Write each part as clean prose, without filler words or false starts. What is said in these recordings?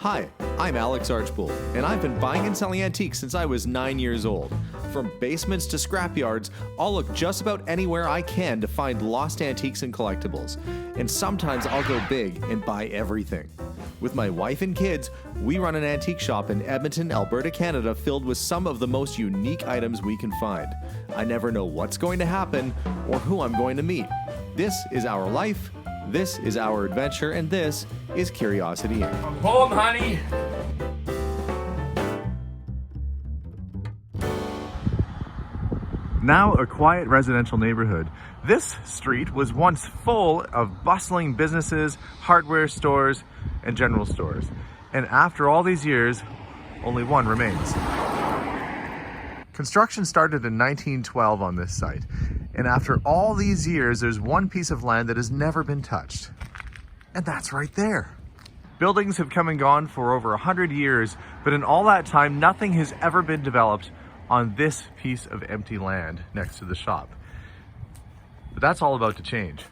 Hi, I'm Alex Archbold, and I've been buying and selling antiques since I was 9 years old. From basements to scrapyards, I'll look just about anywhere I can to find lost antiques and collectibles. And sometimes I'll go big and buy everything. With my wife and kids, we run an antique shop in Edmonton, Alberta, Canada, filled with some of the most unique items we can find. I never know what's going to happen or who I'm going to meet. This is our life, this is our adventure, and this is Curiosity Inc. I'm home, honey. Now a quiet residential neighborhood, this street was once full of bustling businesses, hardware stores, and general stores. And after all these years, only one remains. Construction started in 1912 on this site. And after all these years, there's one piece of land that has never been touched. And that's right there. Buildings have come and gone for over 100 years, but in all that time, nothing has ever been developed on this piece of empty land next to the shop. But that's all about to change.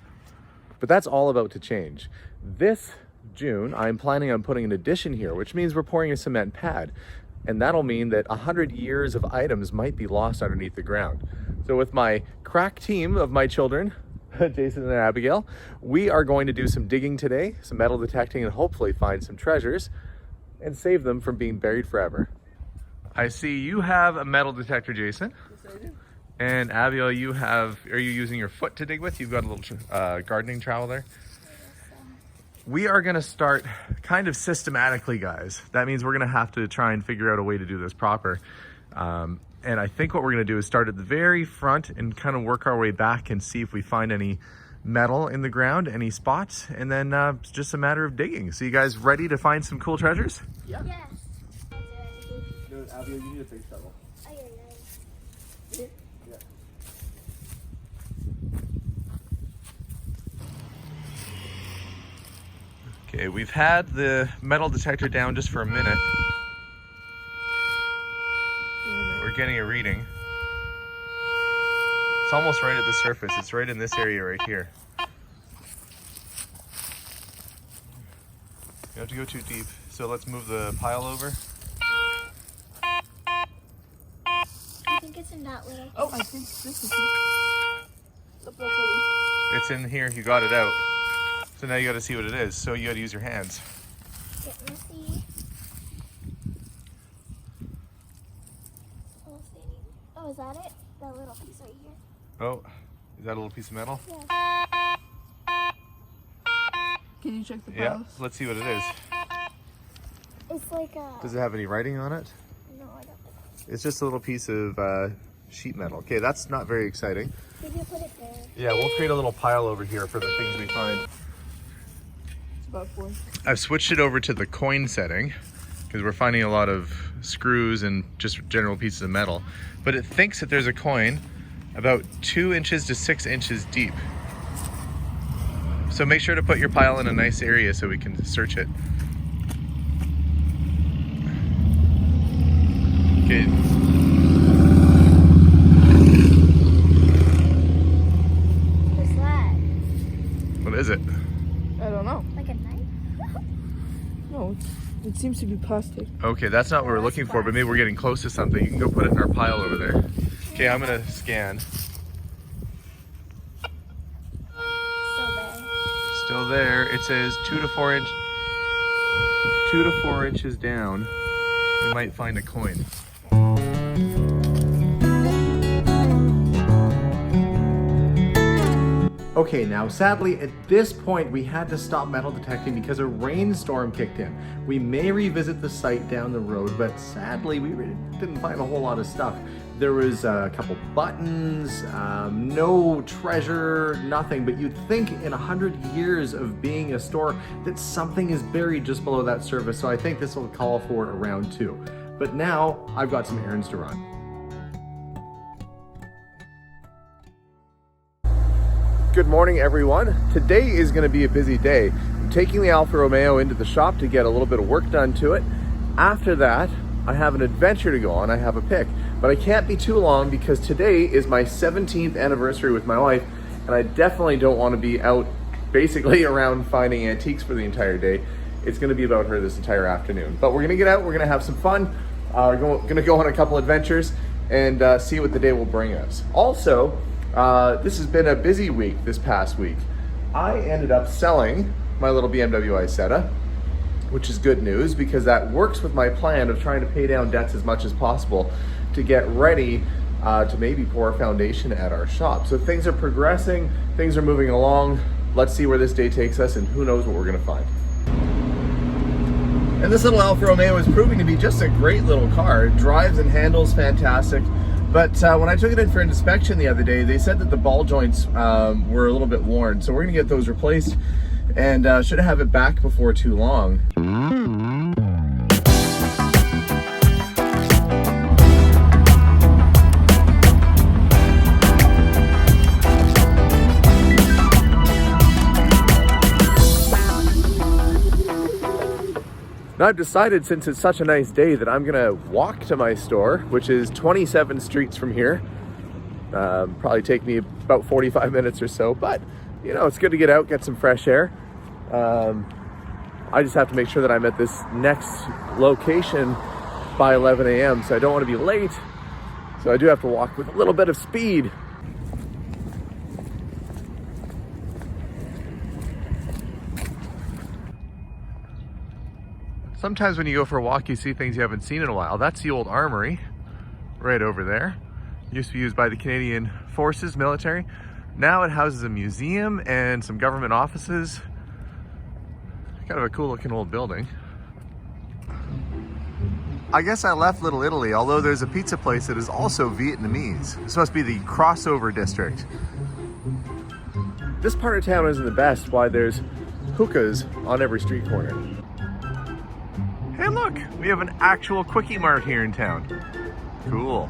This June, I'm planning on putting an addition here, which means we're pouring a cement pad. And that'll mean that 100 years of items might be lost underneath the ground. So with my crack team of my children, Jason and Abigail, we are going to do some digging today, some metal detecting, and hopefully find some treasures and save them from being buried forever. I see you have a metal detector, Jason. Yes, I do. And Abigail, are you using your foot to dig with? You've got a little gardening trowel there. We are gonna start kind of systematically, guys. That means we're gonna have to try and figure out a way to do this proper. And I think what we're gonna do is start at the very front and kind of work our way back and see if we find any metal in the ground, any spots, and then it's just a matter of digging. So you guys ready to find some cool treasures? Yeah. Yes. Abigail, you need a big shovel. Yeah. Okay, we've had the metal detector down just for a minute. We're getting a reading. It's almost right at the surface. It's right in this area right here. You have to go too deep. So let's move the pile over. I think it's in that little. Oh, I think this is it. It's in here. You got it out. So now you got to see what it is. So you got to use your hands. Get messy. Oh, is that it? That little piece right here? Oh, is that a little piece of metal? Yeah. Can you check the Yeah. piles? Let's see what it is. It's like a. Does it have any writing on it? No, I don't. It's just a little piece of sheet metal. Okay, that's not very exciting. Maybe I'll put it there. Yeah, we'll create a little pile over here for the things we find. It's about 4. I've switched it over to the coin setting because we're finding a lot of screws and just general pieces of metal. But it thinks that there's a coin about 2 inches to 6 inches deep. So make sure to put your pile in a nice area so we can search it. Okay. What's that? What is it? I don't know. Like a knife? No, it seems to be plastic. Okay, that's not what we're looking for, but maybe we're getting close to something. You can go put it in our pile over there. Okay, I'm gonna scan. Still there. Still there. It says 2 to 4 inches down. We might find a coin. Okay, now sadly at this point we had to stop metal detecting because a rainstorm kicked in. We may revisit the site down the road, but sadly we really didn't find a whole lot of stuff. There was a couple buttons, no treasure, nothing, but you'd think in 100 years of being a store that something is buried just below that surface, so I think this will call for a round 2. But now I've got some errands to run. Good morning, everyone. Today is going to be a busy day. I'm taking the Alfa Romeo into the shop to get a little bit of work done to it. After that, I have an adventure to go on. I have a pick, but I can't be too long because today is my 17th anniversary with my wife, and I definitely don't want to be out basically around finding antiques for the entire day. it's going to be about her this entire afternoon. But we're going to get out, we're going to have some fun, we're going to go on a couple adventures and see what the day will bring us. Also, this has been a busy week this past week. I ended up selling my little BMW Isetta, which is good news because that works with my plan of trying to pay down debts as much as possible to get ready to maybe pour a foundation at our shop. So things are progressing, things are moving along. Let's see where this day takes us, and who knows what we're gonna find. And this little Alfa Romeo is proving to be just a great little car. It drives and handles fantastic. But when I took it in for an inspection the other day, they said that the ball joints were a little bit worn. So we're gonna get those replaced and should have it back before too long. Now I've decided, since it's such a nice day, that I'm gonna walk to my store, which is 27 streets from here. Probably take me about 45 minutes or so, but you know, it's good to get out, get some fresh air. I just have to make sure that I'm at this next location by 11 a.m. so I don't want to be late. So I do have to walk with a little bit of speed. Sometimes when you go for a walk, you see things you haven't seen in a while. That's the old armory right over there. Used to be used by the Canadian Forces, military. Now it houses a museum and some government offices. Kind of a cool looking old building. I guess I left Little Italy, although there's a pizza place that is also Vietnamese. This must be the crossover district. This part of town isn't the best, why there's hookahs on every street corner. Hey look, we have an actual Quickie Mart here in town. Cool.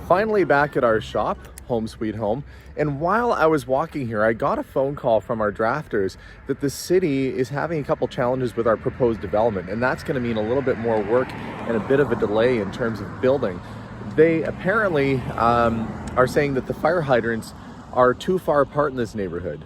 Finally back at our shop, Home Sweet Home, and while I was walking here, I got a phone call from our drafters that the city is having a couple challenges with our proposed development, and that's going to mean a little bit more work and a bit of a delay in terms of building. They apparently are saying that the fire hydrants are too far apart in this neighborhood.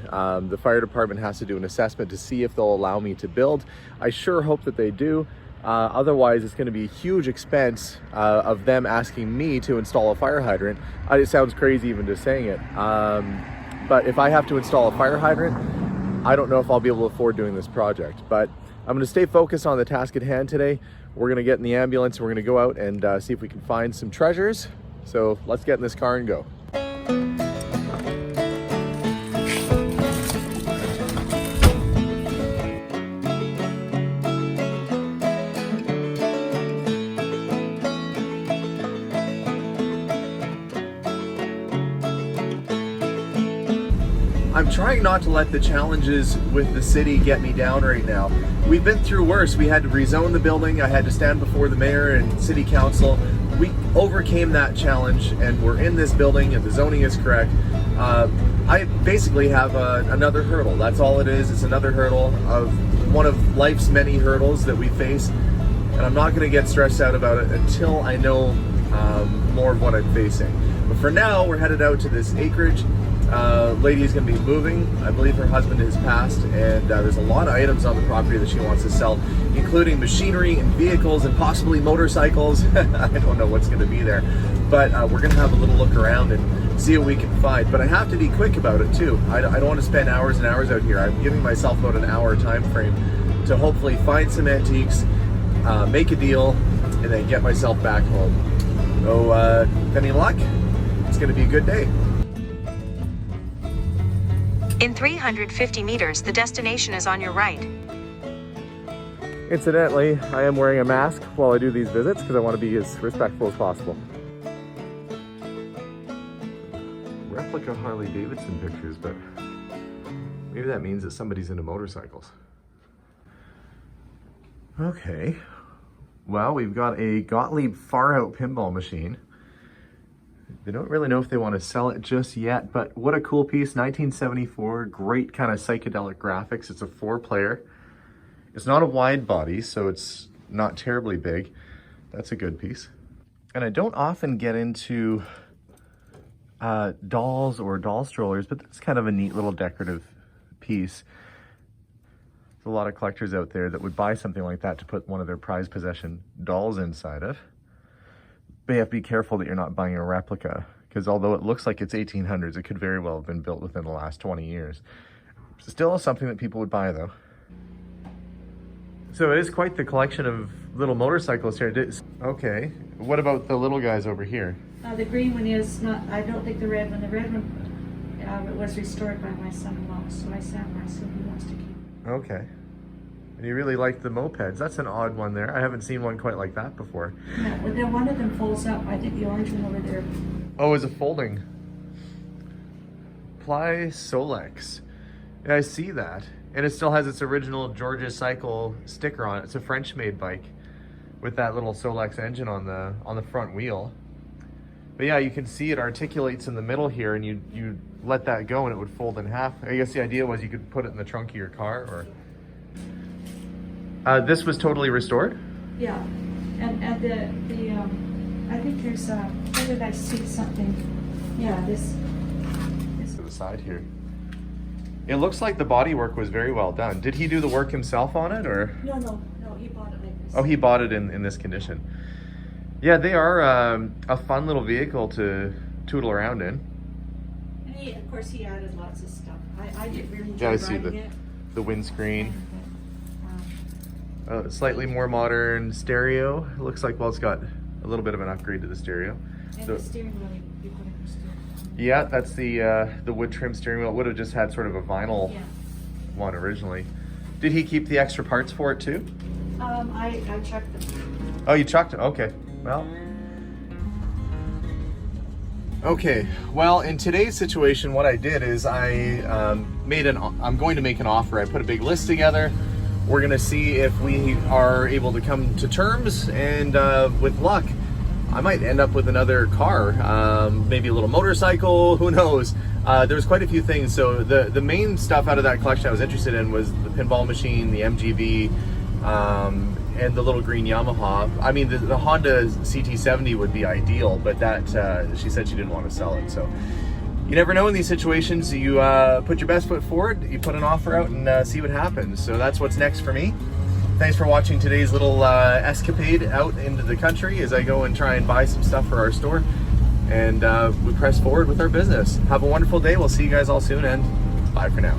The fire department has to do an assessment to see if they'll allow me to build. I sure hope that they do. Otherwise, it's going to be a huge expense of them asking me to install a fire hydrant. It sounds crazy even just saying it. But if I have to install a fire hydrant, I don't know if I'll be able to afford doing this project. But I'm going to stay focused on the task at hand today. We're going to get in the ambulance and we're going to go out and see if we can find some treasures. So let's get in this car and go. I'm trying not to let the challenges with the city get me down right now. We've been through worse. We had to rezone the building. I had to stand before the mayor and city council. We overcame that challenge and we're in this building and the zoning is correct. I basically have another hurdle. That's all it is. It's another hurdle of one of life's many hurdles that we face. And I'm not gonna get stressed out about it until I know more of what I'm facing. But for now, we're headed out to this acreage. Lady is going to be moving. I believe her husband has passed, and there's a lot of items on the property that she wants to sell, including machinery and vehicles and possibly motorcycles. I don't know what's going to be there, but we're going to have a little look around and see what we can find. But I have to be quick about it too. I don't want to spend hours and hours out here. I'm giving myself about an hour time frame to hopefully find some antiques, make a deal, and then get myself back home. So, any luck? It's going to be a good day. In 350 meters, the destination is on your right. Incidentally, I am wearing a mask while I do these visits because I want to be as respectful as possible. Replica Harley Davidson pictures, but maybe that means that somebody's into motorcycles. Okay, well, we've got a Gottlieb Far Out pinball machine. They don't really know if they want to sell it just yet, but what a cool piece. 1974, great kind of psychedelic graphics. It's a 4-player. It's not a wide body, so it's not terribly big. That's a good piece. And I don't often get into dolls or doll strollers, but that's kind of a neat little decorative piece. There's a lot of collectors out there that would buy something like that to put one of their prized possession dolls inside of. But you have to be careful that you're not buying a replica, because although it looks like it's 1800s, it could very well have been built within the last 20 years. Still something that people would buy though. So it is quite the collection of little motorcycles here. Okay, what about the little guys over here? The green one is not, I don't think the red one. The red one it was restored by my son-in-law, so I assume he wants to keep. Okay. And you really like the mopeds. That's an odd one there. I haven't seen one quite like that before. Yeah, well, then one of them folds up. I think the orange one over there. Oh, is it folding? Ply Solex. Yeah, I see that. And it still has its original Georgia Cycle sticker on it. It's a French-made bike with that little Solex engine on the front wheel. But yeah, you can see it articulates in the middle here, and you let that go and it would fold in half. I guess the idea was you could put it in the trunk of your car, or... this was totally restored? Yeah, and the I think there's where did I see something? Yeah, this. To the side here. It looks like the bodywork was very well done. Did he do the work himself on it, or? No, he bought it like this. Oh, he bought it in this condition. Yeah, they are a fun little vehicle to tootle around in. And of course, he added lots of stuff. I did really enjoy riding it. The windscreen. And, Slightly more modern stereo. It looks like, well, it's got a little bit of an upgrade to the stereo. and So, the steering wheel, you put in the steering wheel. yeah, that's the wood trim steering wheel. It would have just had sort of a vinyl Yeah. one originally. Did he keep the extra parts for it too? I checked them. Oh, you chucked it? Okay. Well. Okay. Well, in today's situation, what I did is I'm going to make an offer. I put a big list together. We're going to see if we are able to come to terms, and with luck, I might end up with another car, maybe a little motorcycle, who knows. There's quite a few things. So the main stuff out of that collection I was interested in was the pinball machine, the MGB, and the little green Yamaha. I mean, the Honda CT70 would be ideal, but that she said she didn't want to sell it. So you never know in these situations. You put your best foot forward, you put an offer out, and see what happens. So that's what's next for me. Thanks for watching today's little escapade out into the country as I go and try and buy some stuff for our store. And we press forward with our business. Have a wonderful day. We'll see you guys all soon, and bye for now.